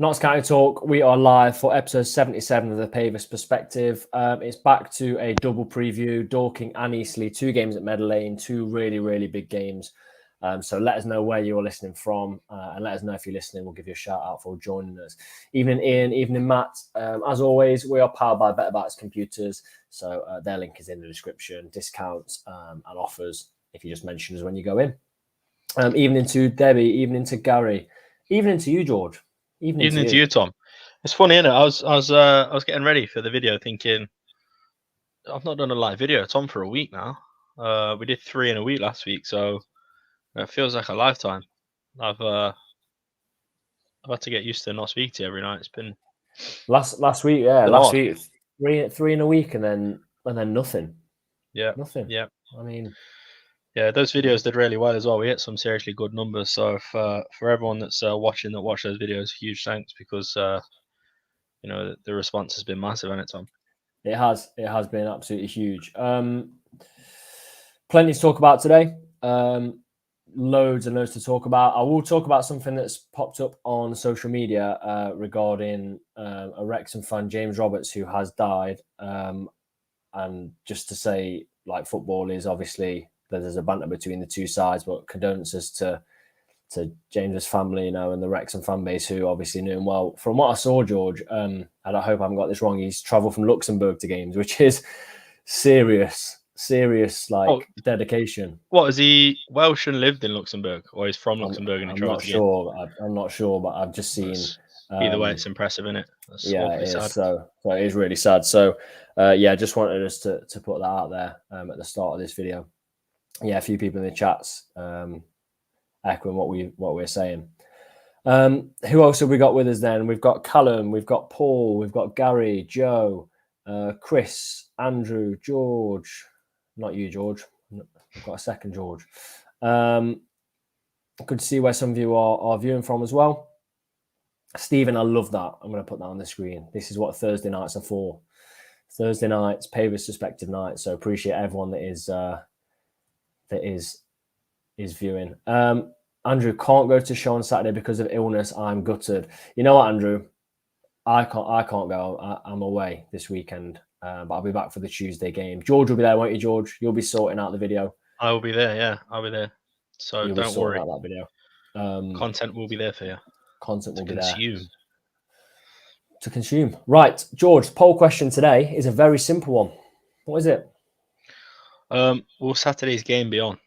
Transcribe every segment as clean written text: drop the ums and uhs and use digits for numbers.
Notts County Talk, we are live for episode 77 of the Pavis Perspective. It's back to a double preview, Dorking and Eastleigh, 2 games at Meadow Lane, 2 really, really big games. So let us know where you're listening from and let us know if you're listening. We'll give you a shout out for joining us. Evening Ian, evening Matt. As always, we are powered by Better Bytes Computers. So their link is in the description, discounts and offers if you just mention us when you go in. Evening to Debbie, evening to Gary, evening to you, George. Evening to you, Tom. It's funny, isn't it? I was getting ready for the video, thinking I've not done a live video, Tom, for a week now. We did 3 in a week last week, so it feels like a lifetime. I've had to get used to not speaking to you every night. It's been last week, last week 3 in a week, and then nothing. Yeah, nothing. Yeah, I mean, yeah, those videos did really well as well. We hit some seriously good numbers. So for everyone that's watching that watched those videos, huge thanks, because you know, the response has been massive, hasn't it, Tom? It has been absolutely huge. Plenty to talk about today. Loads and loads to talk about. I will talk about something that's popped up on social media regarding a Wrexham fan, James Roberts, who has died. And just to say, like, football is obviously, there's a banter between the two sides, but condolences to James's family, you know, and the Wrexham fan base, who obviously knew him well. From what I saw, George, and I hope I haven't got this wrong, he's travelled from Luxembourg to games, which is serious dedication. What, is he Welsh and lived in Luxembourg, or he's from Luxembourg and he travelled to games? I'm not sure, but I've just seen. Either way, it's impressive, isn't it? That's it is. sad. So it is really sad. So just wanted us to put that out there at the start of this video. Yeah, a few people in the chats echoing what we're saying. Who else have we got with us then? We've got Callum, we've got Paul, we've got Gary, Joe, Chris, Andrew, George. Not you, George. I've got a second George. Good to see where some of you are viewing from as well. Stephen, I love that. I'm going to put that on the screen. This is what Thursday nights are for. Thursday nights, Pavis Perspective night. So appreciate everyone that is viewing. Andrew, can't go to show on Saturday because of illness. I'm gutted. You know what, Andrew? I can't go. I'm away this weekend, but I'll be back for the Tuesday game. George will be there, won't you, George? You'll be sorting out the video. I will be there. Yeah, I'll be there. So You'll don't worry. Out that video. Content will be there for you. Content will be there to consume. Right, George. Poll question today is a very simple one. What is it? Will Saturday's game be on?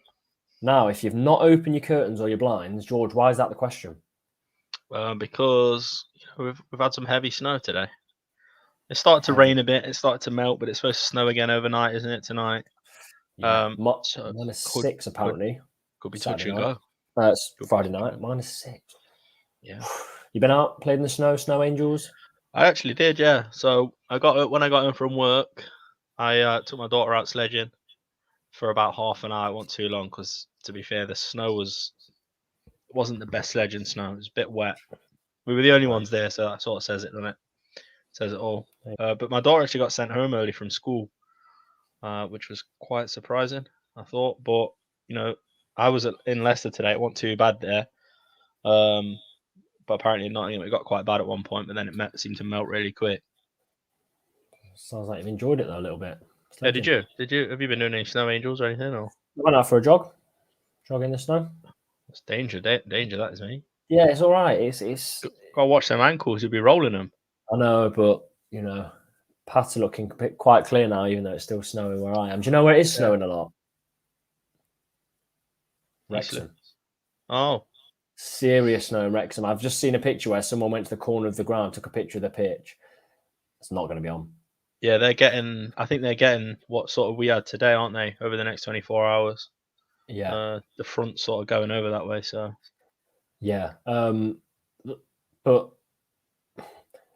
Now, if you've not opened your curtains or your blinds, George, why is that the question? Because we've had some heavy snow today. It started to rain a bit. It started to melt, but it's supposed to snow again overnight, isn't it, tonight? Yeah. -6 apparently. Could be touch and go. It's Friday night. -6. Yeah. You been out, played in the snow angels? I actually did, yeah. So when I got home from work, I took my daughter out sledging for about half an hour. It wasn't too long because, to be fair, the snow wasn't the best sledging snow. It was a bit wet. We were the only ones there, so that sort of says it, doesn't it? Says it all. But my daughter actually got sent home early from school, which was quite surprising, I thought. But, you know, I was in Leicester today. It wasn't too bad there. But apparently Nottingham, it got quite bad at one point, but then it seemed to melt really quick. Sounds like you've enjoyed it though a little bit. Yeah, did you? Have you been doing any snow angels or anything? Or I went out for a jog in the snow. It's danger, that is, mate. Yeah, it's all right. It's gotta watch them ankles. You'll be rolling them. I know, but you know, paths are looking quite clear now, even though it's still snowing where I am. Do you know where it is snowing a lot? Wrexham. Oh. Serious snow in Wrexham. I've just seen a picture where someone went to the corner of the ground, took a picture of the pitch. It's not going to be on. Yeah, I think they're getting what sort of we had today, aren't they, over the next 24 hours? Yeah. The front sort of going over that way, so. Yeah. But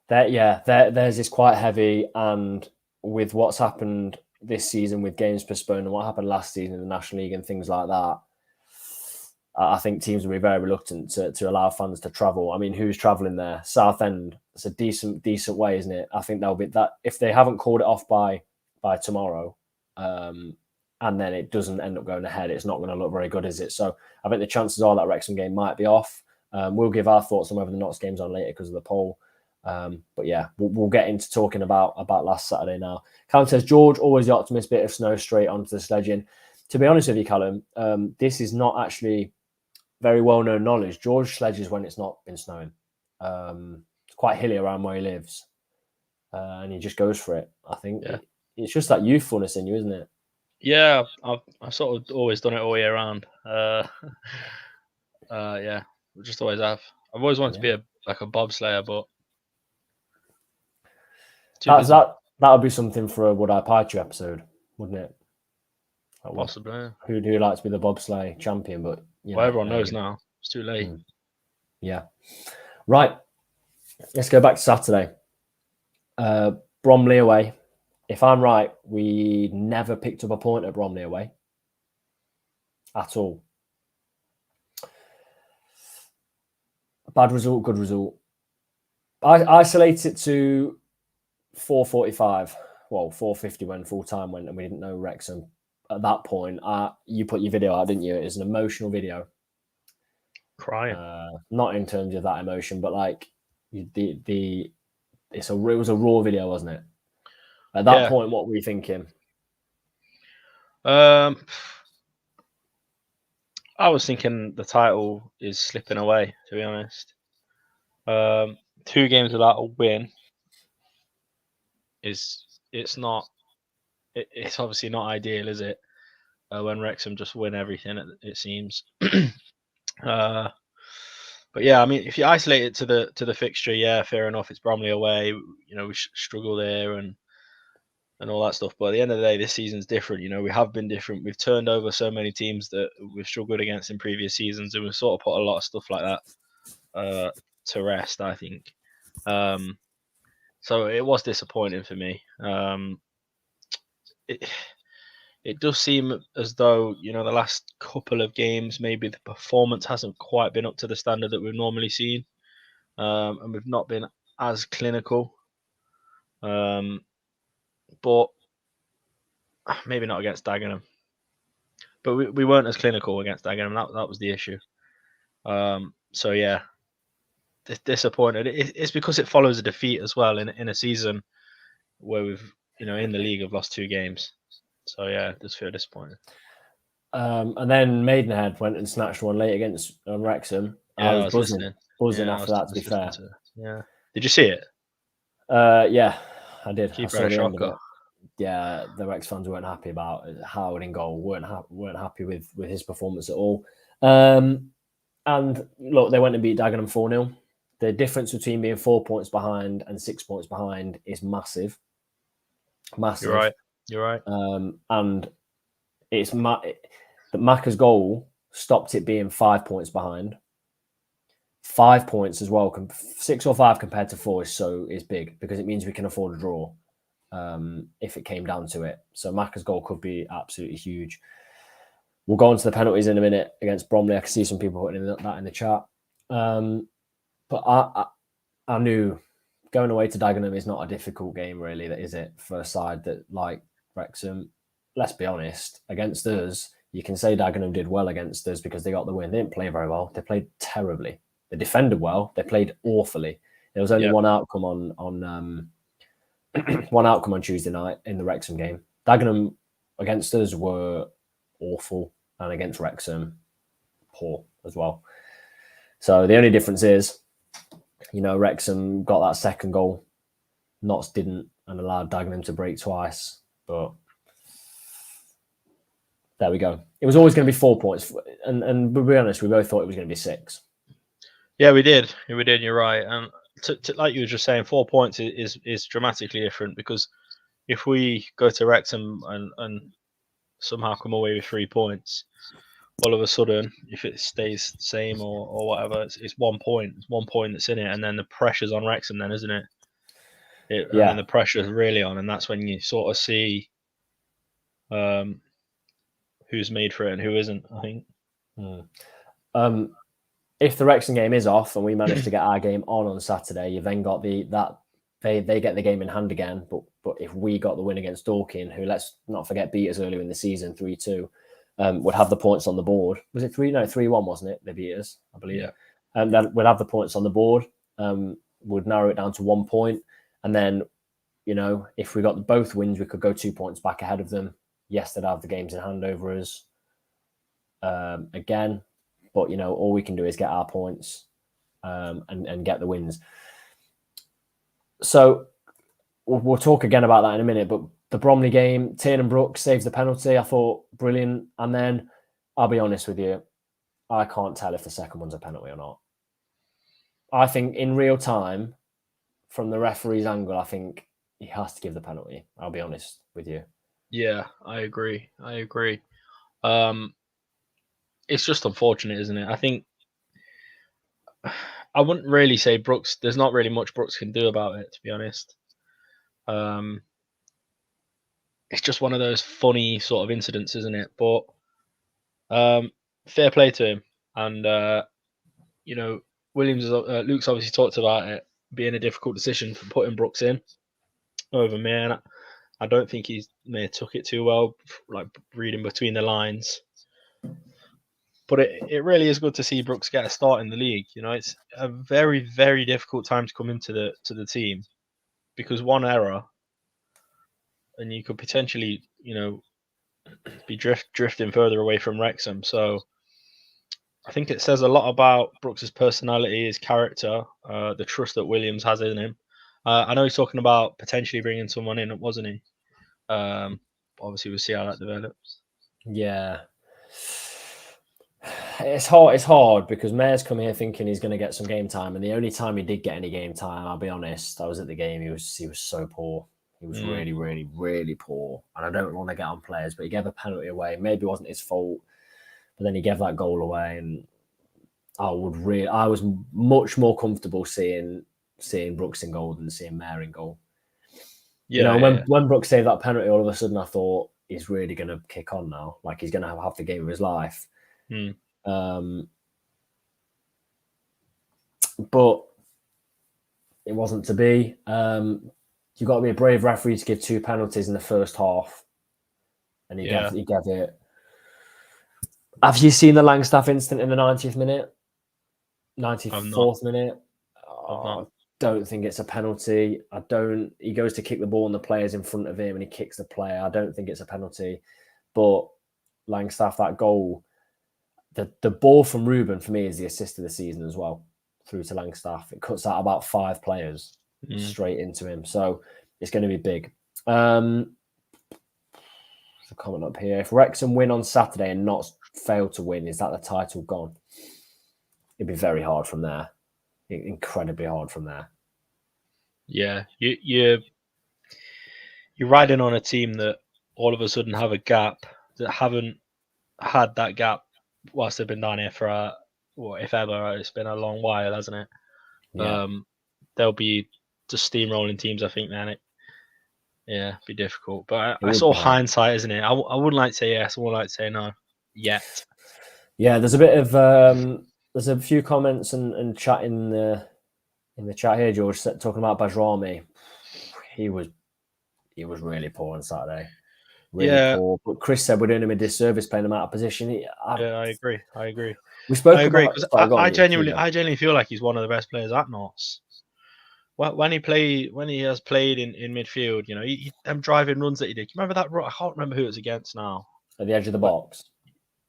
theirs is quite heavy, and with what's happened this season with games postponed and what happened last season in the National League and things like that, I think teams will be very reluctant to allow fans to travel. I mean, who's travelling there? Southend. It's a decent way, isn't it? I think they'll be that if they haven't called it off by tomorrow, and then it doesn't end up going ahead, it's not going to look very good, is it? So I think the chances are that Wrexham game might be off. We'll give our thoughts on whether the Notts game's on later because of the poll. But yeah, we'll get into talking about last Saturday now. Callum says, George, always the optimist, bit of snow straight onto the sledging. To be honest with you, Callum, this is not actually very well-known knowledge. George sledges when it's not been snowing. It's quite hilly around where he lives. And he just goes for it. I think it's just that youthfulness in you, isn't it? Yeah, I've sort of always done it all year round. Yeah, we just always have. I've always wanted to be a bobslayer, but that would be something for a Would I Pie You episode, wouldn't it? Possibly. Yeah. Who do you like to be the bobsleigh champion? But everyone knows now. It's too late. Yeah. Right. Let's go back to Saturday. Bromley away. If I'm right, we never picked up a point at Bromley away at all. Bad result, good result. I isolate it to 4:45. Well, 4:50 when full time went, and we didn't know Wrexham at that point. You put your video out, didn't you? It was an emotional video. Crying. Not in terms of that emotion, but like it was a raw video, wasn't it? At that point, what were you thinking? I was thinking the title is slipping away, to be honest. 2 games without a win it's obviously not ideal, is it? When Wrexham just win everything, it seems. But yeah, I mean, if you isolate it to the fixture, yeah, fair enough. It's Bromley away. We struggle there and all that stuff. But at the end of the day, this season's different. We have been different. We've turned over so many teams that we've struggled against in previous seasons, and we've sort of put a lot of stuff like that to rest, I think. So it was disappointing for me. It does seem as though, the last couple of games, maybe the performance hasn't quite been up to the standard that we've normally seen. And we've not been as clinical. But maybe not against Dagenham. But we weren't as clinical against Dagenham. That was the issue. So yeah, disappointed. It's because it follows a defeat as well in a season where we've, in the league have lost 2 games. So yeah, it does feel disappointing. And then Maidenhead went and snatched one late against Wrexham. Yeah, I was buzzing after that, to be fair. Yeah. Did you see it? Yeah, I did. Keeper I saw a the end of shocker. it. Yeah, the Rex fans weren't happy about Howard in goal. weren't happy with his performance at all. And look, they went and beat Dagenham 4-0. The difference between being 4 points behind and 6 points behind is massive. Massive. You're right. And it's that Macca's goal stopped it being 5 points behind. 5 points as well. 6 or 5 compared to 4 is big because it means we can afford a draw if it came down to it. So Macca's goal could be absolutely huge. We'll go on to the penalties in a minute against Bromley. I can see some people putting that in the chat. But I knew going away to Dagenham is not a difficult game, really, that is it, for a side that, like Wrexham, let's be honest, against us, you can say Dagenham did well against us because they got the win. They didn't play very well. They played terribly. They defended well. They played awfully. There was only one outcome on one outcome on Tuesday night in the Wrexham game. Dagenham against us were awful, and against Wrexham, poor as well. So the only difference is, Wrexham got that second goal. Notts didn't, and allowed Dagenham to break twice. But there we go. It was always going to be 4 points. And to be honest, we both thought it was going to be 6. Yeah, we did. You're right. And like you were just saying, 4 points is dramatically different because if we go to Wrexham and somehow come away with 3 points, all of a sudden, if it stays the same or whatever, it's 1 point. It's 1 point that's in it, and then the pressure's on Wrexham then, isn't it? I mean, the pressure's really on, and that's when you sort of see who's made for it and who isn't, I think. If the Wrexham game is off and we manage to get our game on Saturday, you've then got they get the game in hand again. But if we got the win against Dorking, who, let's not forget, beat us earlier in the season 3-2, would have the points on the board. Was it 3-1, wasn't it? They beat us, I believe. and then we'll have the points on the board. Would narrow it down to 1 point, and then, if we got both wins, we could go 2 points back ahead of them. Yes, they'd have the games in hand over us again, but all we can do is get our points and get the wins. So we'll talk again about that in a minute. But the Bromley game, Tiernan Brooks saves the penalty. I thought brilliant. And then I'll be honest with you, I can't tell if the second one's a penalty or not. I think in real time, from the referee's angle, I think he has to give the penalty. I'll be honest with you. Yeah, I agree. It's just unfortunate, isn't it? I think I wouldn't really say Brooks. There's not really much Brooks can do about it, to be honest. It's just one of those funny sort of incidents, isn't it? But fair play to him, and Williams, Luke's obviously talked about it being a difficult decision for putting Brooks in over me, and I don't think he may have took it too well, like reading between the lines. But it really is good to see Brooks get a start in the league. It's a very, very difficult time to come into the team, because one error and you could potentially, be drifting further away from Wrexham. So I think it says a lot about Brooks's personality, his character, the trust that Williams has in him. I know he's talking about potentially bringing someone in, wasn't he? Obviously, we'll see how that develops. Yeah. It's hard because Mayor's come here thinking he's going to get some game time, and the only time he did get any game time, I'll be honest, I was at the game. He was so poor. He was really, really, really poor, and I don't want to get on players, but he gave a penalty away. Maybe it wasn't his fault, but then he gave that goal away, and I was much more comfortable seeing Brooks in goal than seeing Mayor in goal. Yeah, when Brooks saved that penalty, all of a sudden I thought he's really going to kick on now, like he's going to have the game of his life. But it wasn't to be. You've got to be a brave referee to give 2 penalties in the first half, and he gave it. Have you seen the Langstaff incident in the 90th minute? 94th minute? I don't think it's a penalty. He goes to kick the ball and the player's in front of him and he kicks the player. I don't think it's a penalty. But Langstaff, that goal, the ball from Ruben for me is the assist of the season as well, through to Langstaff. It cuts out about 5 players straight into him. So it's going to be big. There's a comment up here. If Wrexham win on Saturday and not fail to win, is that the title gone? It'd be very hard from there. Incredibly hard from there. Yeah, you're riding on a team that all of a sudden have a gap, that haven't had that gap whilst they've been down here for if ever. It's been a long while, hasn't it? Yeah. They'll be just steamrolling teams, I think, then. It'd be difficult. But I saw hindsight, isn't it? I wouldn't like to say yes, I wouldn't like to say no yet. Yeah, there's a bit of there's a few comments and chat in the chat here, George, talking about Bajrami. He was really poor on Saturday. Really poor. But Chris said we're doing him a disservice playing him out of position. I agree. We spoke about. I genuinely feel like he's one of the best players at Norths. When he has played in midfield, them driving runs that he did. You remember that? I can't remember who it was against now. At the edge of the box.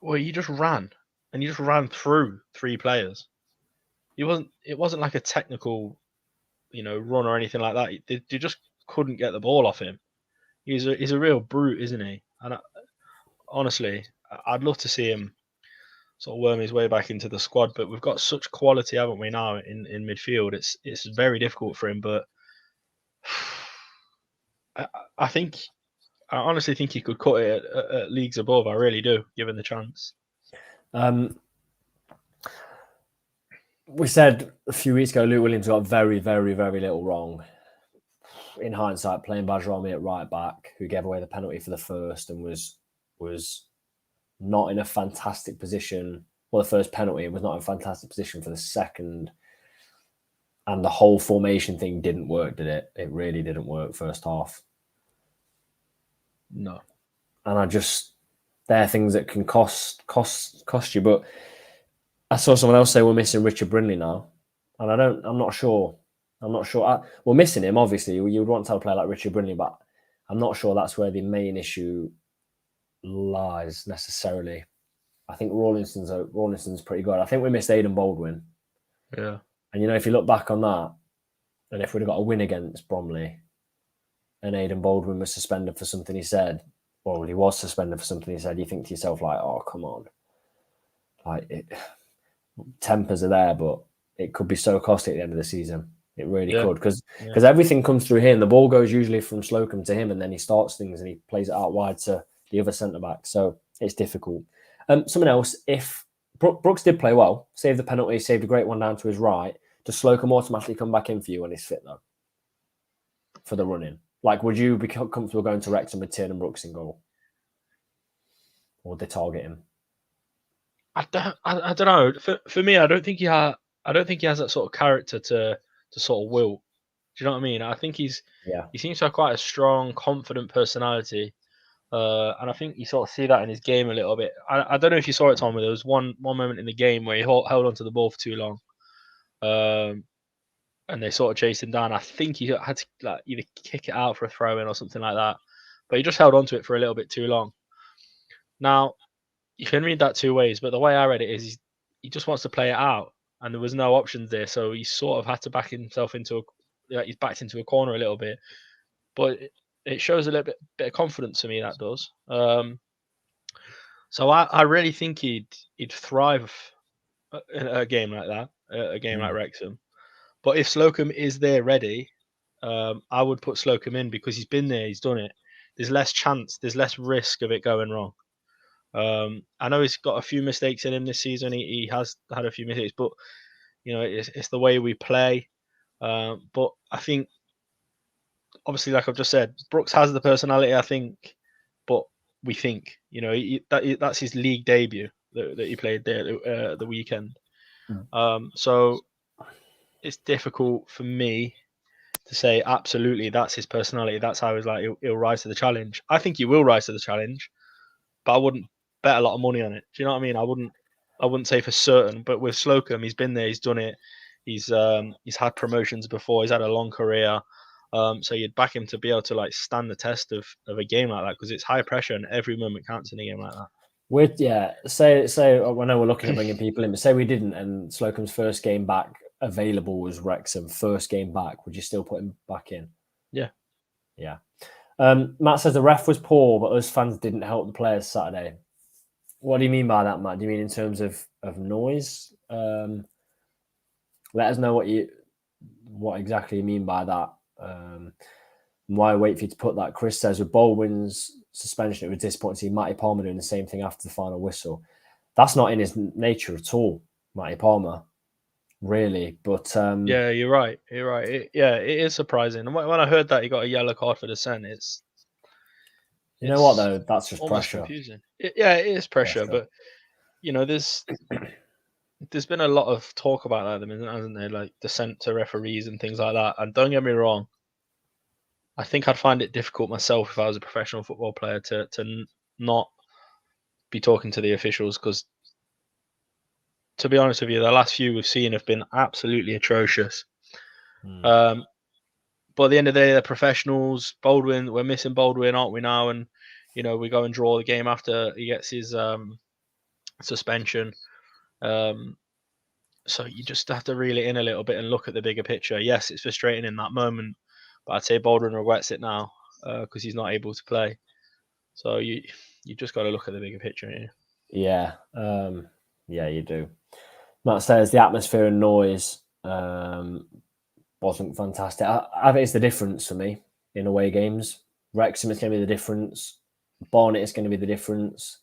Well, he just ran, and he just ran through 3 players. It wasn't like a technical, run or anything like that. They just couldn't get the ball off him. He's a real brute, isn't he? And honestly, I'd love to see him sort of worm his way back into the squad. But we've got such quality, haven't we, now in midfield? It's very difficult for him. But I honestly think he could cut it at leagues above. I really do, given the chance. We said a few weeks ago Luke Williams got very, very, very little wrong. In hindsight, playing Bajrami at right back, who gave away the penalty for the first and was not in a fantastic position. Well, the first penalty was not in a fantastic position for the second. And the whole formation thing didn't work, did it? It really didn't work first half. No. And they're things that can cost you. But I saw someone else say we're missing Richard Brindley now, and I'm not sure. We're missing him. Obviously, you would want to have a player like Richard Brindley, but I'm not sure that's where the main issue lies necessarily. I think Rawlinson's pretty good. I think we missed Aidan Baldwin. Yeah. And if you look back on that, and if we'd have got a win against Bromley, and Aidan Baldwin was suspended for something he said, or he was suspended for something he said, you think to yourself like, oh come on, tempers are there, but it could be so costly at the end of the season. It really could, because everything comes through him. The ball goes usually from Slocum to him, and then he starts things and he plays it out wide to the other centre back. So it's difficult. Something else, if Brooks did play well, saved the penalty, saved a great one down to his right, does Slocum automatically come back in for you when he's fit though? For the running? Like, would you be comfortable going to Wrexham with Tiernan Brooks in goal? Or would they target him? I don't know. For me, I don't think he has that sort of character to sort of will. Do you know what I mean? I think he seems to have quite a strong, confident personality. And I think you sort of see that in his game a little bit. I don't know if you saw it, Tom, but there was one moment in the game where he held onto the ball for too long. And they sort of chased him down. I think he had to like either kick it out for a throw in or something like that. But he just held onto it for a little bit too long. Now, you can read that two ways, but the way I read it is he just wants to play it out, and there was no options there, so he sort of had to back himself he's backed into a corner a little bit. But it shows a little bit of confidence to me, that does. So I really think he'd thrive in a game like that, a game like Wrexham. But if Slocum is there ready, I would put Slocum in because he's been there, he's done it. There's less chance, there's less risk of it going wrong. I know he's got a few mistakes in him this season. He has had a few mistakes, but it's the way we play. But I think, obviously, like I've just said, Brooks has the personality, I think, but we think, that's his league debut that he played there the weekend. So it's difficult for me to say absolutely that's his personality. That's how he'll rise to the challenge. I think he will rise to the challenge, but I wouldn't bet a lot of money on it. Do you know what I mean? I wouldn't say for certain, but with Slocum, he's been there, he's done it. He's had promotions before. He's had a long career. So you'd back him to be able to stand the test of a game like that, because it's high pressure and every moment counts in a game like that. Say I know we're looking at bringing people in, but say we didn't, and Slocum's first game back available was Wrexham. First game back, would you still put him back in? Yeah. Matt says the ref was poor, but us fans didn't help the players Saturday. What do you mean by that, Matt? Do you mean in terms of noise? Let us know what exactly you mean by that. Why wait for you to put that? Chris says with Baldwin's suspension, it was disappointing to see Matty Palmer doing the same thing after the final whistle. That's not in his nature at all, Matty Palmer, really. But yeah, you're right. It is surprising. And when I heard that he got a yellow card for dissent, it's you know what though, that's just almost pressure. Confusing. It is pressure, but there's been a lot of talk about that, hasn't there? Like dissent to referees and things like that. And don't get me wrong, I think I'd find it difficult myself if I was a professional football player to not be talking to the officials, because, to be honest with you, the last few we've seen have been absolutely atrocious. But at the end of the day, they're professionals. Baldwin, we're missing Baldwin, aren't we now? And we go and draw the game after he gets his suspension. So you just have to reel it in a little bit and look at the bigger picture. Yes, it's frustrating in that moment, but I'd say Baldwin regrets it now because he's not able to play. So you just got to look at the bigger picture. Yeah, you do. Matt says the atmosphere and noise wasn't fantastic. I think it's the difference for me in away games. Wrexham is going to be the difference. Barnet is going to be the difference.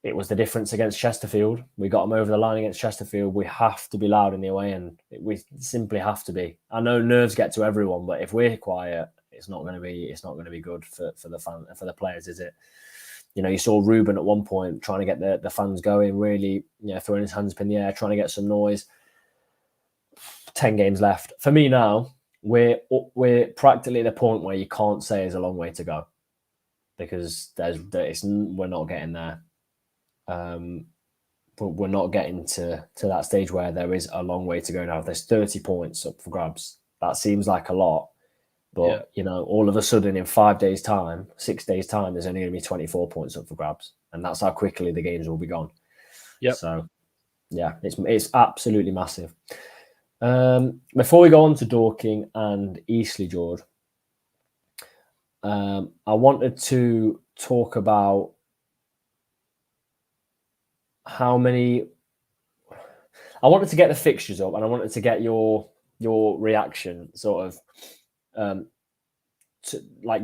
It was the difference against Chesterfield. We got them over the line against Chesterfield. We have to be loud in the away end. We simply have to be. I know nerves get to everyone, but if we're quiet, it's not going to be good for the players, is it? You saw Ruben at one point trying to get the fans going, really, throwing his hands up in the air, trying to get some noise. 10 games left. For me now, we're practically at the point where you can't say there's a long way to go, because we're not getting there. but we're not getting to that stage where there is a long way to go now. There's 30 points up for grabs. That seems like a lot, but all of a sudden in 5 days' time, 6 days' time, there's only going to be 24 points up for grabs, and that's how quickly the games will be gone. Yep. So, yeah, it's absolutely massive. Before we go on to Dorking and Eastleigh, George, I wanted to talk about how many. I wanted to get the fixtures up, and I wanted to get your reaction, sort of,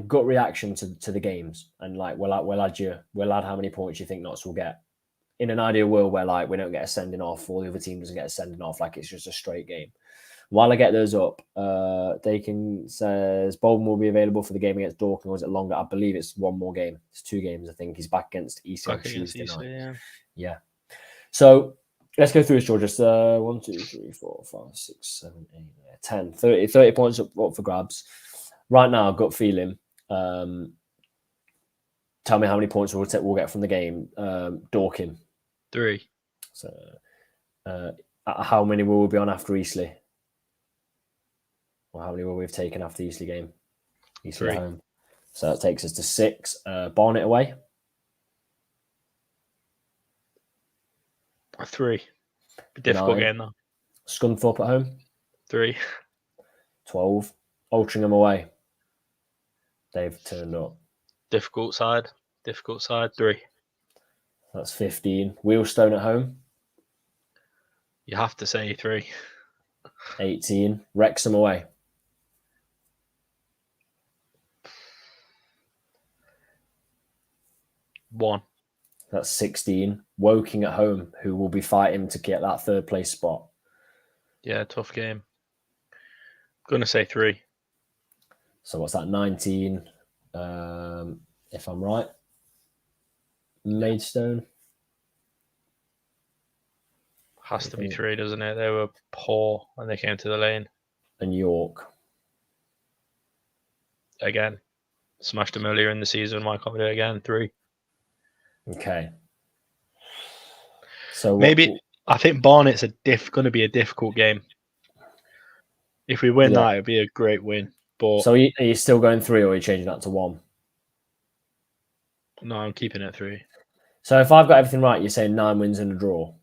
gut reaction to the games, and we'll add how many points you think Notts will get. In an ideal world where we don't get a sending off, or the other team doesn't get a sending off, it's just a straight game. While I get those up, Dakin says Bolton will be available for the game against Dorking, or is it longer? I believe it's one more game. It's 2 games, I think. He's back against Eastleigh on Tuesday night. Yeah. So let's go through this, George. Just 1, 2, 3, 4, 5, 6, 7, 8, 10, 30 points up for grabs. Right now, gut feeling. Tell me how many points we'll get from the game. Dorking. 3. So how many will we be on after Eastleigh? Or how many will we have taken after the Eastleigh game? Eastleigh 3. home. So that takes us to 6. Barnet away. 3. Difficult 9. game though. Scunthorpe at home. 3. 12. Altrincham away. They've turned up. Difficult side. 3. That's 15. Wheelstone at home. You have to say 3. 18. Wrexham away. 1. That's 16. Woking at home, who will be fighting to get that 3rd place spot. Yeah, tough game. Gonna say 3. So what's that? 19. If I'm right. Maidstone. Has to be 3, doesn't it? They were poor when they came to the lane. And York. Again. Smashed them earlier in the season. Why can't we do it again? 3. Okay. So I think Barnet's going to be a difficult game. If we win that, it'd be a great win. But so are you still going 3, or are you changing that to 1? No, I'm keeping it 3. So if I've got everything right, you're saying 9 wins and a draw.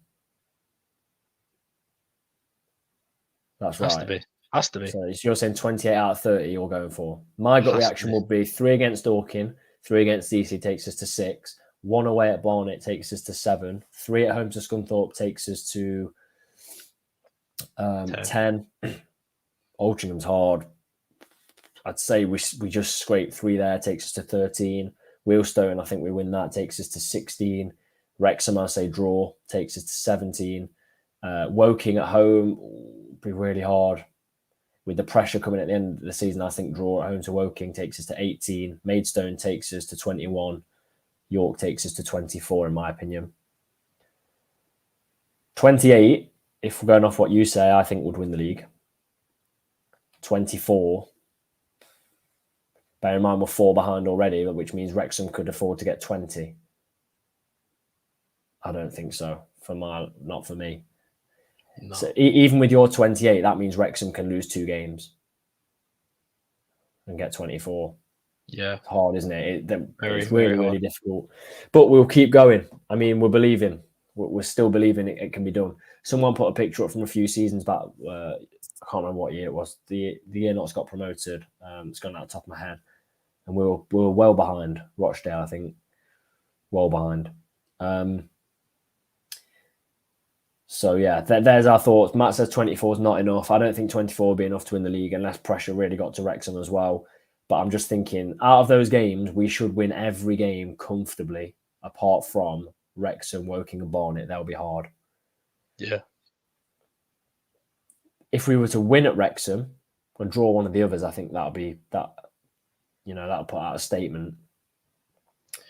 That's right. Has to be. So you're saying 28 out of 30 you're going for. My gut reaction would be 3 against Dorking, 3 against DC takes us to 6, 1 away at Barnet takes us to 7, 3 at home to Scunthorpe takes us to 10. Altringham's hard. I'd say we just scrape 3 there, takes us to 13. Wheelstone, I think we win that, takes us to 16. Wrexham, I say draw, takes us to 17. Woking at home be really hard. With the pressure coming at the end of the season, I think draw at home to Woking takes us to 18. Maidstone takes us to 21. York takes us to 24, in my opinion. 28, if we're going off what you say, I think would win the league. 24. Bear in mind we're 4 behind already, which means Wrexham could afford to get 20. I don't think so. Not for me. No. So even with your 28, that means Wrexham can lose 2 games and get 24. Yeah. It's hard, isn't it? It's really difficult. But we'll keep going. I mean, we're believing. We're still believing it can be done. Someone put a picture up from a few seasons back. I can't remember what year it was. The year Notts got promoted. It's gone out the top of my head. And we were well behind Rochdale, I think. Well behind. So, yeah, there's our thoughts. Matt says 24 is not enough. I don't think 24 will be enough to win the league unless pressure really got to Wrexham as well. But I'm just thinking, out of those games, we should win every game comfortably, apart from Wrexham, Woking and Barnet. That'll be hard. Yeah. If we were to win at Wrexham and draw one of the others, I think that'll put out a statement.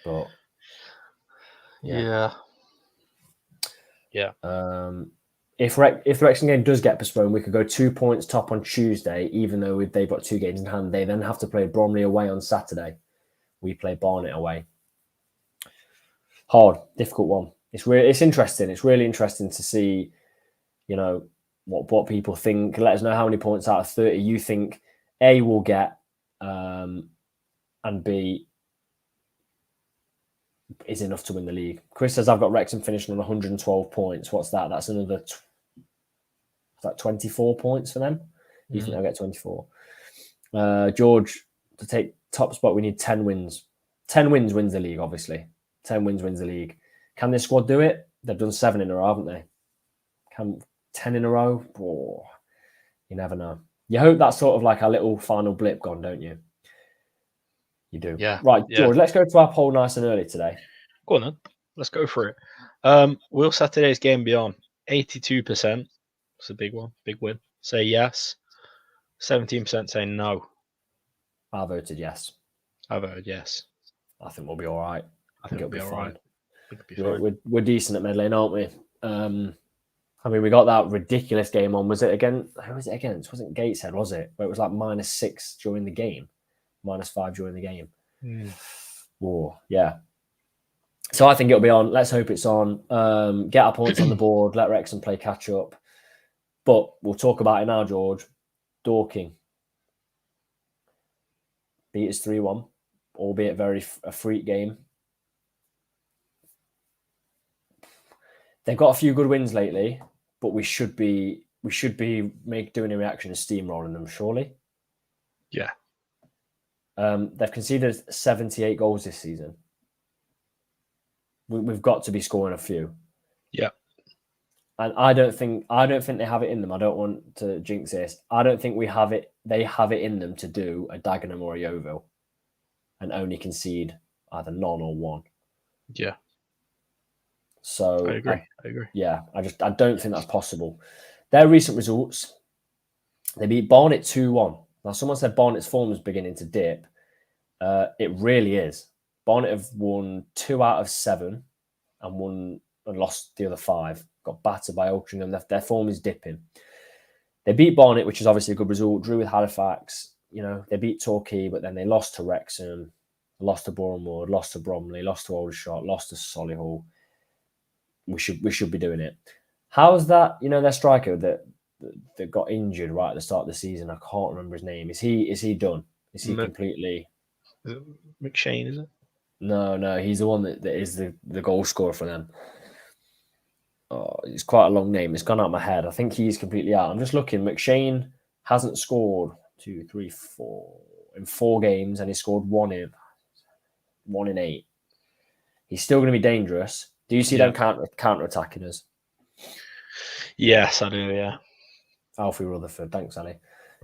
But yeah. If the Wrexham game does get postponed, we could go 2 points top on Tuesday, even though they've got 2 games in hand. They then have to play Bromley away on Saturday. We play Barnet away. Hard, difficult one. It's interesting. It's really interesting to see, what people think. Let us know how many points out of 30 you think A will get, and B is enough to win the league. Chris says I've got Wrexham finishing on 112 points. What's that? That's another 24 points for them. You think they'll get 24? George, to take top spot, we need 10 wins. 10 wins wins the league, obviously. 10 wins wins the league. Can this squad do it? They've done 7 in a row, haven't they? Can 10 in a row? Oh, you never know. You hope that's sort of like a little final blip gone, don't you? You do. Yeah. Right, Yeah. George, let's go to our poll nice and early today. Go on then. Let's go for it. Will Saturday's game be on? 82%. It's a big one. Big win. Say yes. 17% say no. I voted yes. I voted yes. I think we'll be all right. I think it'll be all right. We're decent at Mid Lane, aren't we? I mean, we got that ridiculous game on. Was it again? Who was it against? Wasn't Gateshead, was it? Where it was like -6 during the game, -5 during the game. Oh, yeah. So I think it'll be on. Let's hope it's on. Get our points on the board. Let Wrexham play catch up. But we'll talk about it now, George. Dorking beat us 3-1, albeit a freak game. They've got a few good wins lately, but we should be doing a reaction and steamrolling them, surely. Yeah. They've conceded 78 goals this season. We've got to be scoring a few. Yeah. And I don't think they have it in them. I don't want to jinx this. I don't think they have it in them to do a Dagenham or a Yeovil and only concede either none or one. Yeah. So I agree. Yeah, I don't think that's possible. Their recent results, they beat Barnet 2-1. Now, someone said Barnet's form is beginning to dip. It really is. Barnet have won 2 out of 7 and lost the other 5. Got battered by Altrincham. Their form is dipping. They beat Barnet, which is obviously a good result. Drew with Halifax. They beat Torquay, but then they lost to Wrexham, lost to Bournemouth, lost to Bromley, lost to Aldershot, lost to Solihull. We should be doing it. How is that? Their striker that got injured right at the start of the season. I can't remember his name. Is he done? Is he completely? Is it McShane? Is it? No. He's the one that is the goal scorer for them. Oh, it's quite a long name. It's gone out of my head. I think he's completely out. I'm just looking. McShane hasn't scored 2, 3, 4 in 4 games, and he scored 1 in 8. He's still going to be dangerous. Do you see them counter-attacking us? Yes, I do, yeah. Alfie Rutherford. Thanks, Ali.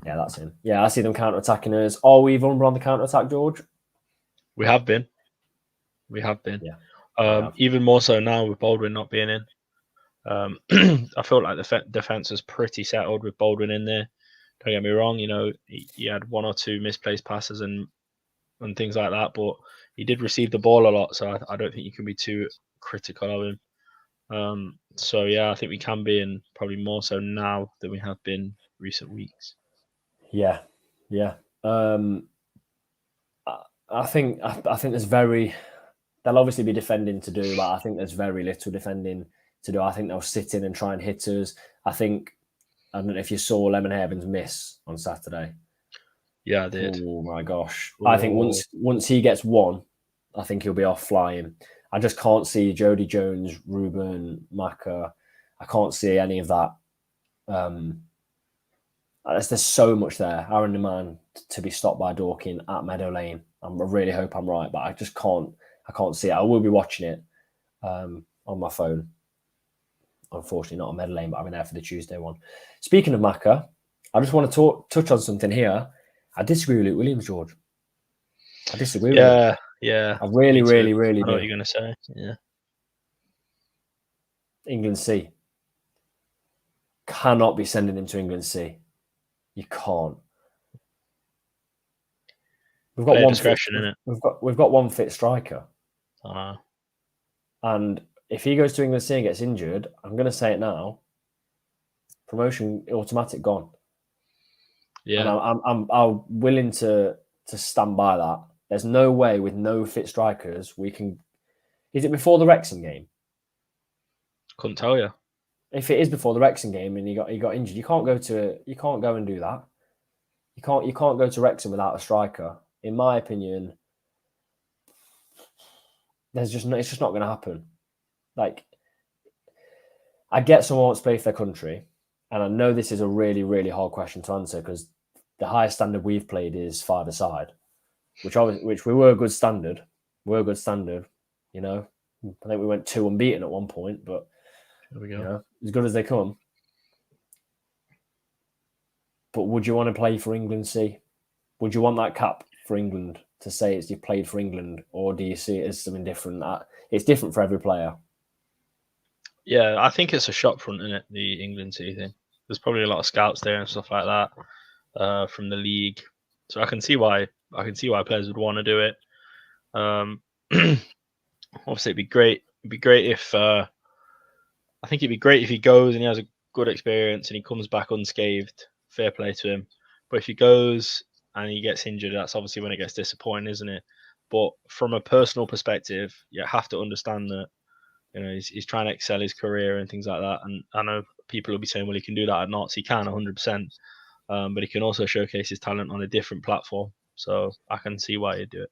Yeah, that's him. Yeah, I see them counter-attacking us. Are we vulnerable on the counter-attack, George? We have been. Yeah. Even more so now with Baldwin not being in. I felt like the defence was pretty settled with Baldwin in there. Don't get me wrong, he had 1 or 2 misplaced passes and things like that, but he did receive the ball a lot, so I don't think you can be too critical of him. So yeah, I think we can be, and probably more so now than we have been recent weeks. Yeah. I think there's they'll obviously be defending to do, but I think there's very little defending to do. I think they'll sit in and try and hit us. I don't know if you saw Lemon Evans miss on Saturday. Yeah, I did. Oh my gosh. I think once he gets one, I think he'll be off flying. I just can't see Jody Jones, Ruben, Maka. I can't see any of that. There's so much there. Aaron Neman to be stopped by Dorking at Meadow Lane. I really hope I'm right, but I just can't see it. I will be watching it on my phone. Unfortunately, not on Meadow Lane, but I'll be there for the Tuesday one. Speaking of Maka, I just want to touch on something here. I disagree with Luke Williams, George. I disagree with him. Yeah. I really do. I know do. What you're going to say. Yeah. England C. Cannot be sending him to England C. You can't. We've got discretion in it. We've got one fit striker. And if he goes to England C and gets injured, I'm going to say it now. Promotion automatic gone. Yeah. And I'm willing to stand by that. There's no way with no fit strikers we can. Is it before the Wrexham game? Couldn't tell you. If it is before the Wrexham game and he got injured, you can't go and do that. You can't go to Wrexham without a striker. In my opinion, it's just not going to happen. Like, I get someone wants to play for their country, and I know this is a really, really hard question to answer because the highest standard we've played is five-a-side, which we were a good standard. We're a good standard, you know. I think we went 2 unbeaten at one point, but There we go. you know, as good as they come. But would you want to play for England? See, would you want that cap for England to say it's you played for England, or do you see it as something different? It's different for every player. Yeah, I think it's a shop front, isn't it? The England City thing. There's probably a lot of scouts there and stuff like that from the league, so I can see why players would want to do it. Obviously, it'd be great. It'd be great if I think it'd be great if he goes and he has a good experience and he comes back unscathed. Fair play to him. But if he goes and he gets injured, that's obviously when it gets disappointing, isn't it? But from a personal perspective, you have to understand that he's trying to excel his career and things like that. And I know people will be saying, well, he can do that at Notts. He can 100%, but he can also showcase his talent on a different platform. So I can see why he'd do it.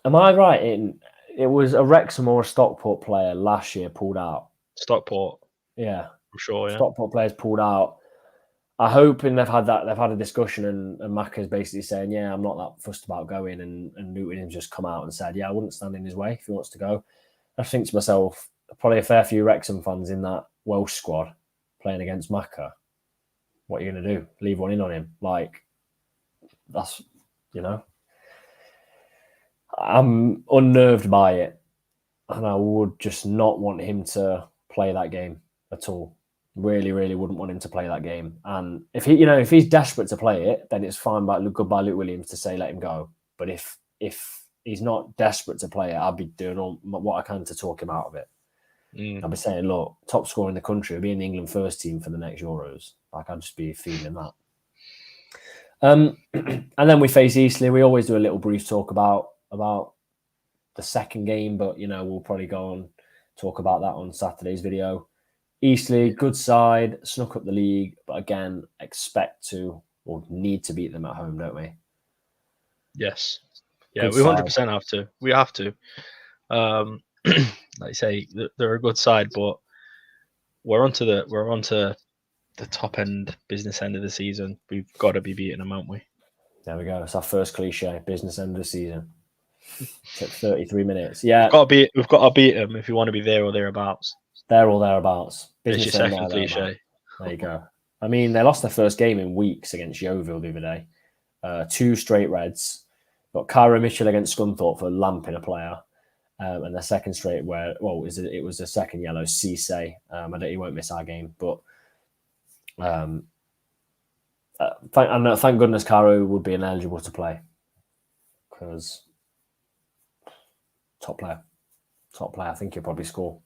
Am I right in it was a Wrexham or a Stockport player last year pulled out? Stockport, Yeah, for sure. Yeah. Stockport players pulled out. I hope and they've had a discussion and Macca's basically saying, yeah, I'm not that fussed about going, and Newton has just come out and said, yeah, I wouldn't stand in his way if he wants to go. I think to myself, probably a fair few Wrexham fans in that Welsh squad playing against Macca. What are you going to do? Leave one in on him? Like, that's, I'm unnerved by it. And I would just not want him to play that game at all. Really, really wouldn't want him to play that game. And if he's desperate to play it, then it's fine by goodbye Luke Williams to say let him go. But if he's not desperate to play it, I'd be doing all what I can to talk him out of it. I'd be saying, look, top scorer in the country, will be in the England first team for the next Euros. Like, I'd just be feeling that. And then we face Eastleigh. We always do a little brief talk about the second game, but we'll probably go on talk about that on Saturday's video. Eastleigh, good side, snuck up the league, but again, expect to or need to beat them at home, don't we? Yes. Yeah, we 100% have to. We have to. Like you say, they're a good side, but we're onto the top end, business end of the season. We've got to be beating them, haven't we? There we go. It's our first cliche, business end of the season. Took 33 minutes. Yeah, we've got to beat them if we want to be there or thereabouts. There or thereabouts. Business end second cliche. There you go. I mean, they lost their first game in weeks against Yeovil the other day. 2 straight reds. Got Cairo Mitchell against Scunthorpe for lamping a player. And their second straight it was a second yellow, Cisse. He won't miss our game. But thank goodness Cairo would be ineligible to play. Because top player. I think he'll probably score.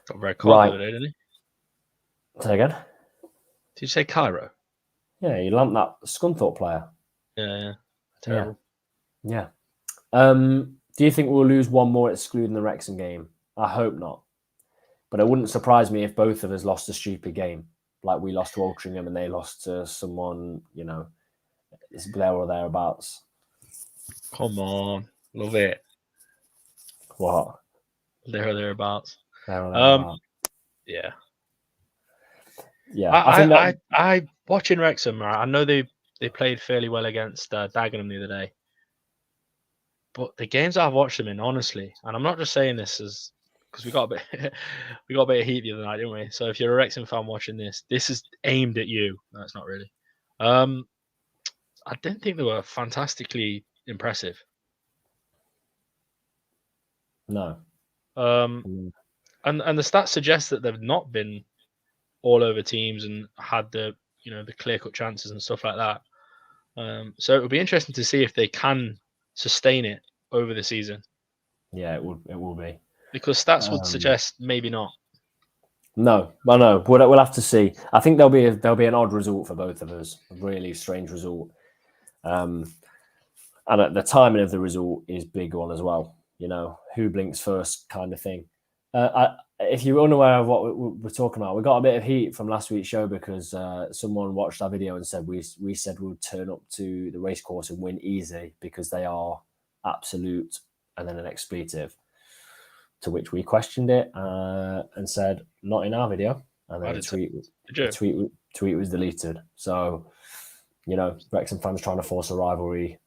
Got red card the other day, didn't he? Say again? Did you say Cairo? Yeah, he lamped that Scunthorpe player. Yeah. Terrible. Yeah. Do you think we'll lose one more excluding the Wrexham game? I hope not. But it wouldn't surprise me if both of us lost a stupid game. Like we lost to Altrincham and they lost to someone, it's there or thereabouts. Come on. Love it. What? There or thereabouts. There or thereabouts. Yeah. Yeah. I watching Wrexham, right? I know they played fairly well against Dagenham the other day. But the games I've watched them in, honestly, and I'm not just saying this as because we got a bit of heat the other night, didn't we? So if you're a Wrexham fan watching this is aimed at you. No, it's not really. I didn't think they were fantastically impressive. No. And the stats suggest that they've not been all over teams and had the clear cut chances and stuff like that. So it would be interesting to see if they can sustain it over the season. Yeah, it will be. Because stats would suggest maybe not. No, I know. We'll have to see. I think there'll be an odd result for both of us. A really strange result. And the timing of the result is big one as well. Who blinks first kind of thing. If you're unaware of what we're talking about, we got a bit of heat from last week's show because someone watched our video and said we said we'd turn up to the racecourse and win easy because they are absolute and then an expletive. To which we questioned it and said not in our video, and then the tweet was deleted. So, Wrexham fans trying to force a rivalry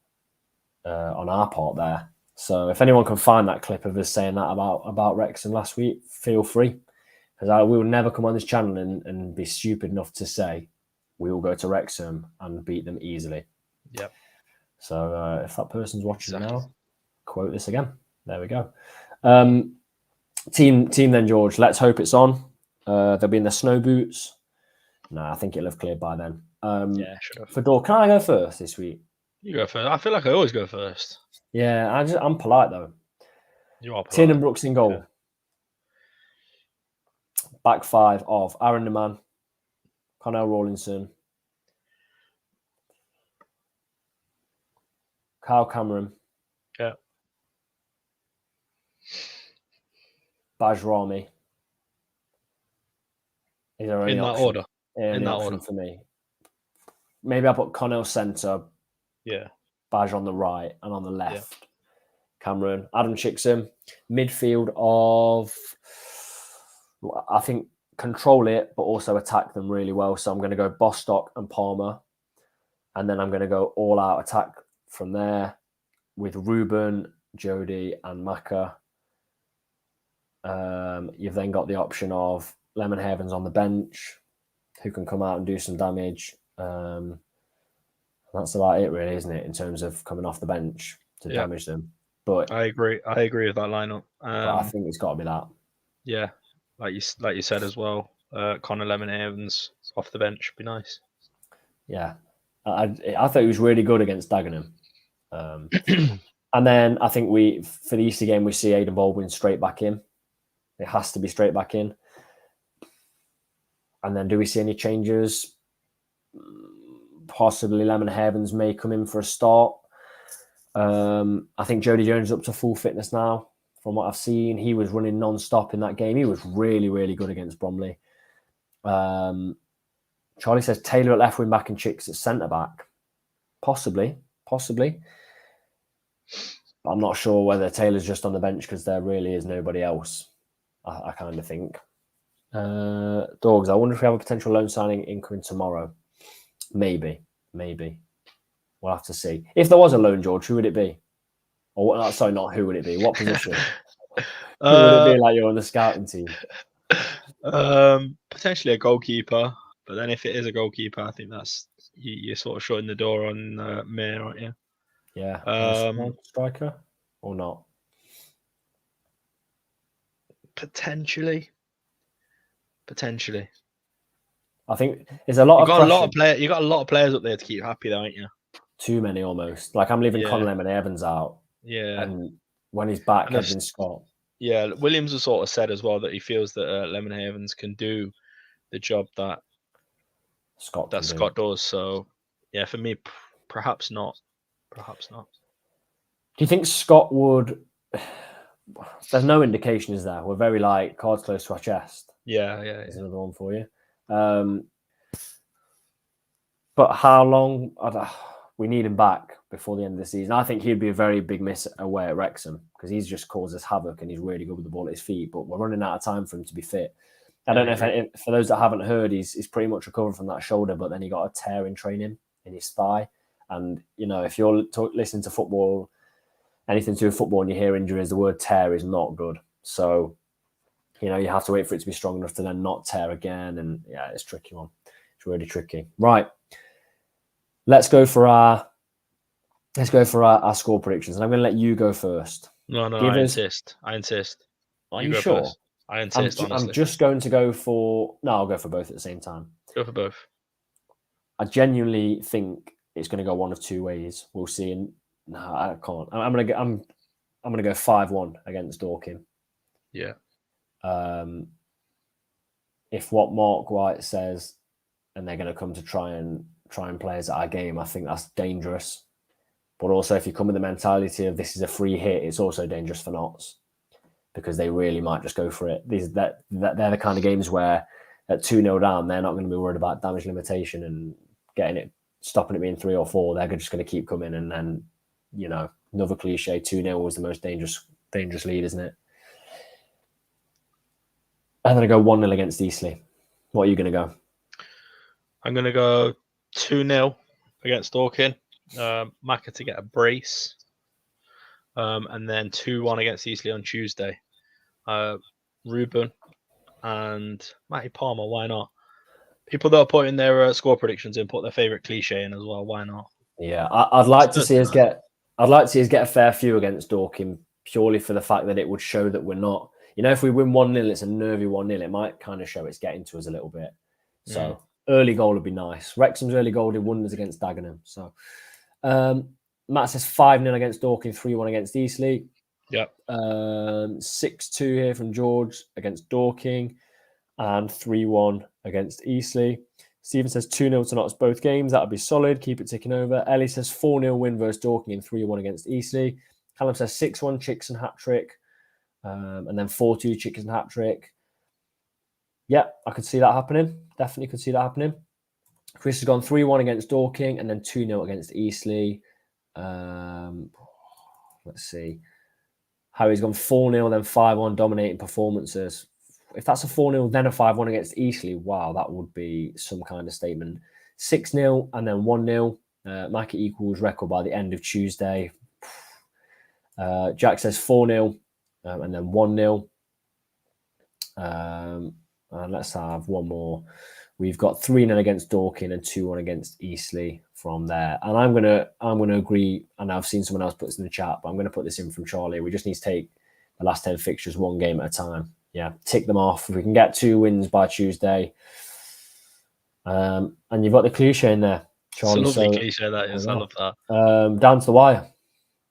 on our part there. So if anyone can find that clip of us saying that about Wrexham last week, feel free. Because we will never come on this channel and be stupid enough to say we will go to Wrexham and beat them easily. Yep. So if that person's watching now, quote this again. There we go. Team then, George. Let's hope it's on. They'll be in their snow boots. No, I think it'll have cleared by then. Should have. For Dor, can I go first this week? You go first. I feel like I always go first. Yeah, I'm polite though. You are polite. Tiernan and Brooks in goal. Yeah. Back five of Aaron Neman, Connell Rawlinson, Kyle Cameron, Yeah. Baj Rami. Is there any in that option? order? Any in that option order for me? Maybe I put Connell centre. Yeah. Baj on the right and on the left. Yeah. Cameron, Adam Chickson, midfield of, I think, control it, but also attack them really well. So I'm going to go Bostock and Palmer. And then I'm going to go all-out attack from there with Ruben, Jody and Maka. You've then got the option of Lemon Havens on the bench, who can come out and do some damage. That's about it, really, isn't it, in terms of coming off the bench to damage them. But I agree with that lineup. But I think it's got to be that. Yeah, like you said as well. Connor Lemon Evans off the bench would be nice. Yeah, I thought he was really good against Dagenham. And then I think for the Easter game we see Aidan Baldwin straight back in. It has to be straight back in. And then do we see any changes? Possibly Lemon Havens may come in for a start. I think Jody Jones is up to full fitness now. From what I've seen, he was running non-stop in that game. He was really, really good against Bromley. Charlie says Taylor at left wing back and Chicks at centre back. Possibly. I'm not sure whether Taylor's just on the bench because there really is nobody else. I kind of think. Dogs, I wonder if we have a potential loan signing incoming tomorrow. Maybe. We'll have to see. If there was a loan, George, who would it be? Or sorry, not who would it be? What position? Who would it be like you're on the scouting team? Potentially a goalkeeper. But then if it is a goalkeeper, I think that's you're sort of shutting the door on Mir, aren't you? Yeah. Striker or not? Potentially. I think there's a lot of pressure. You got a lot of players up there to keep happy, though, ain't you? Too many almost. Like I'm leaving Conor Lemon Evans out. Yeah. And when he's back, Edwin Scott. Yeah, Williams has sort of said as well that he feels that Lemon Havens can do the job that Scott does. So, yeah, for me, perhaps not. Do you think Scott would? There's no indication, is there? We're very cards close to our chest. Yeah. There's another one for you. But how long? We need him back before the end of the season. I think he'd be a very big miss away at Wrexham because he's just caused us havoc and he's really good with the ball at his feet. But we're running out of time for him to be fit. I don't know if for those that haven't heard, he's pretty much recovered from that shoulder, but then he got a tear in training in his thigh. And if you're listening to football, anything to do with football, and you hear injuries, the word tear is not good. So you have to wait for it to be strong enough to then not tear again. And yeah, it's a tricky one. It's really tricky. Right. Let's go for our score predictions. And I'm going to let you go first. No, I insist. Are you sure? First. I insist, honestly. I'm just going to go for... No, I'll go for both at the same time. Go for both. I genuinely think it's going to go one of two ways. We'll see. No, I can't. I'm going to go 5-1 against Dorking. Yeah. If what Mark White says, and they're going to come to try and play us at our game, I think that's dangerous. But also, if you come with the mentality of this is a free hit, it's also dangerous for Notts because they really might just go for it. They're the kind of games where at 2-0 down, they're not going to be worried about damage limitation and stopping it being 3 or 4. They're just going to keep coming, and then, you know, another cliche, 2-0 was the most dangerous lead, isn't it? I'm going to go 1-0 against Eastleigh. What are you going to go? I'm going to go 2-0 against Dorking. Maka to get a brace. And then 2-1 against Eastleigh on Tuesday. Ruben and Matty Palmer, why not? People that are putting their score predictions in put their favourite cliche in as well. Why not? Yeah, I'd like to see us get a fair few against Dorking, purely for the fact that it would show that we're not. You know, if we win 1-0, it's a nervy 1-0. It might kind of show it's getting to us a little bit. So early goal would be nice. Wrexham's early goal did wonders against Dagenham. So Matt says 5-0 against Dorking, 3-1 against Eastleigh. Yep. 6-2 here from George against Dorking, and 3-1 against Eastleigh. Stephen says 2-0 to Notts both games. That would be solid. Keep it ticking over. Ellie says 4-0 win versus Dorking and 3-1 against Eastleigh. Callum says 6-1 Chickson hat-trick. And then 4-2 Chickson hat-trick. Yeah, I could see that happening. Definitely could see that happening. Chris has gone 3-1 against Dorking and then 2-0 against Eastleigh. Let's see. Harry's gone 4-0, then 5-1 dominating performances. If that's a 4-0, then a 5-1 against Eastleigh, wow, that would be some kind of statement. 6-0 and then 1-0. Mike equals record by the end of Tuesday. Jack says 4-0 and then 1-0. And let's have one more. We've got 3-0 against Dorking and 2-1 against Eastleigh from there. And I'm gonna agree, and I've seen someone else put this in the chat, but I'm gonna put this in from Charlie. We just need to take the last 10 fixtures one game at a time. Yeah, tick them off. If we can get 2 wins by Tuesday. And you've got the cliche in there, Charlie. It's a lovely cliche, that is. I love that. Down to the wire.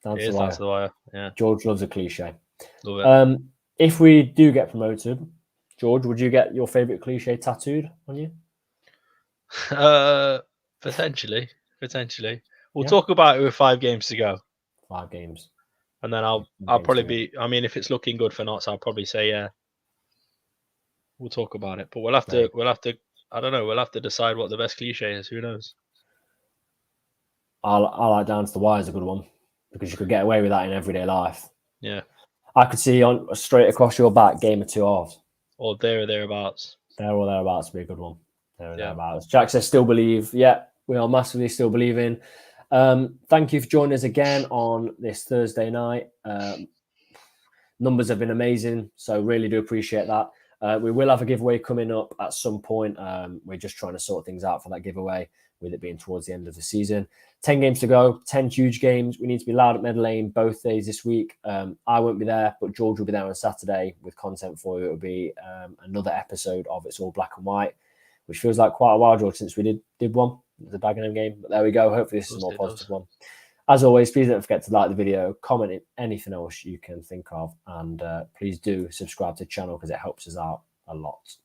Down to the wire. Yeah. George loves a cliche. Love it. If we do get promoted, George, would you get your favourite cliche tattooed on you? Potentially. We'll talk about it with 5 games to go. 5 games. And then I'll probably be, I mean, if it's looking good for Notts, I'll probably say, yeah, we'll talk about it. But we'll have to, I don't know, we'll have to decide what the best cliche is. Who knows? I like down to the wire is a good one, because you could get away with that in everyday life. Yeah. I could see on straight across your back, game of 2 halves. Or there or thereabouts. There or thereabouts would be a good one. There or thereabouts. Jack says still believe. Yeah, we are massively still believing. Thank you for joining us again on this Thursday night. Numbers have been amazing, so really do appreciate that. We will have a giveaway coming up at some point. We're just trying to sort things out for that giveaway, with it being towards the end of the season. 10 games to go, 10 huge games. We need to be loud at Meadow Lane both days this week. I won't be there, but George will be there on Saturday with content for you. It'll be another episode of It's All Black and White, which feels like quite a while, George, since we did one, the Dagenham game. But there we go. Hopefully this is a more positive one. As always, please don't forget to like the video, comment anything else you can think of, and please do subscribe to the channel because it helps us out a lot.